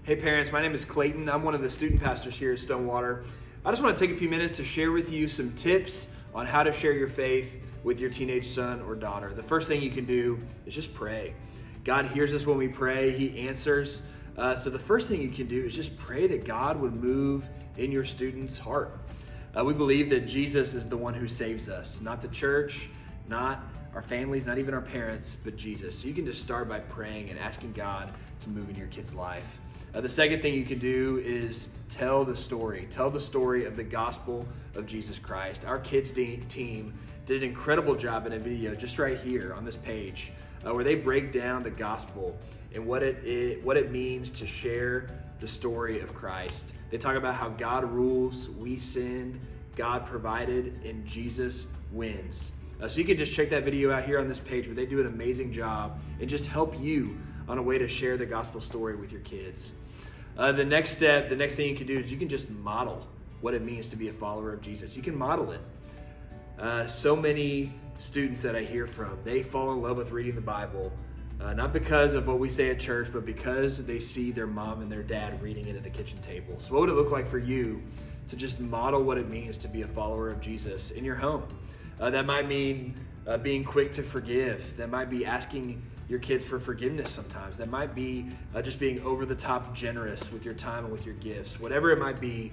Hey parents, my name is Clayton. I'm one of the student pastors here at Stonewater. I just want to take a few minutes to share with you some tips on how to share your faith with your teenage son or daughter. The first thing you can do is just pray. God hears us when we pray. He answers. So the first thing you can do is just pray that God would move in your student's heart. We believe that Jesus is the one who saves us, not the church, not our families, not even our parents, but Jesus. So you can just start by praying and asking God to move in your kid's life. The second thing you can do is tell the story. Tell the story of the gospel of Jesus Christ. Our kids team did an incredible job in a video just right here on this page where they break down the gospel and what it means to share the story of Christ. They talk about how God rules, we sinned, God provided, and Jesus wins. So you can just check that video out here on this page, but they do an amazing job and just help you on a way to share the gospel story with your kids. The next thing you can do is you can just model what it means to be a follower of Jesus. You can model it. So many students that I hear from, they fall in love with reading the Bible, not because of what we say at church, but because they see their mom and their dad reading it at the kitchen table. So what would it look like for you to just model what it means to be a follower of Jesus in your home? That might mean being quick to forgive. That might be asking your kids for forgiveness sometimes. That might be just being over the top generous with your time and with your gifts. Whatever it might be,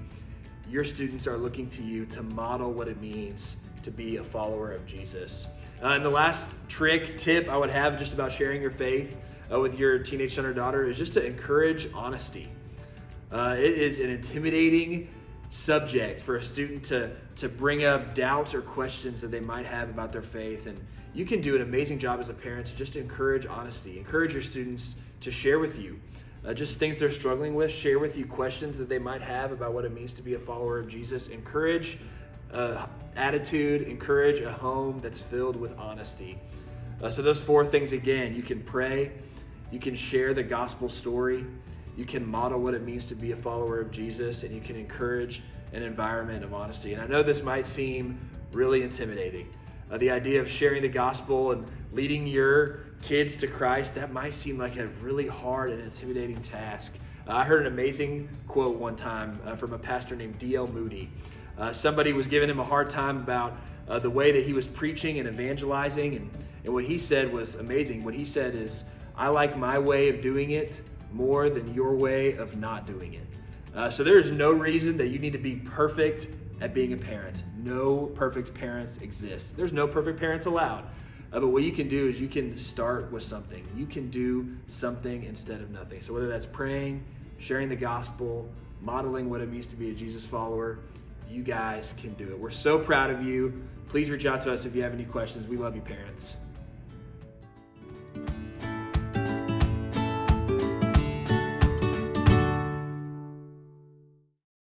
your students are looking to you to model what it means to be a follower of Jesus. And the last tip I would have just about sharing your faith with your teenage son or daughter is just to encourage honesty. It is an intimidating subject for a student to bring up doubts or questions that they might have about their faith, and you can do an amazing job as a parent to just encourage honesty. Encourage your students to share with you just things they're struggling with, share with you questions that they might have about what it means to be a follower of Jesus. Encourage attitude, encourage a home that's filled with honesty. So those four things again: you can pray, you can share the gospel story, you can model what it means to be a follower of Jesus, and you can encourage an environment of honesty. And I know this might seem really intimidating. The idea of sharing the gospel and leading your kids to Christ, that might seem like a really hard and intimidating task. I heard an amazing quote one time from a pastor named D.L. Moody. Somebody was giving him a hard time about the way that he was preaching and evangelizing, and what he said was amazing. What he said is, "I like my way of doing it more than your way of not doing it." So there is no reason that you need to be perfect at being a parent. No perfect parents exist. There's no perfect parents allowed. But what you can do is you can start with something. You can do something instead of nothing. So whether that's praying, sharing the gospel, modeling what it means to be a Jesus follower, you guys can do it. We're so proud of you. Please reach out to us if you have any questions. We love you, parents.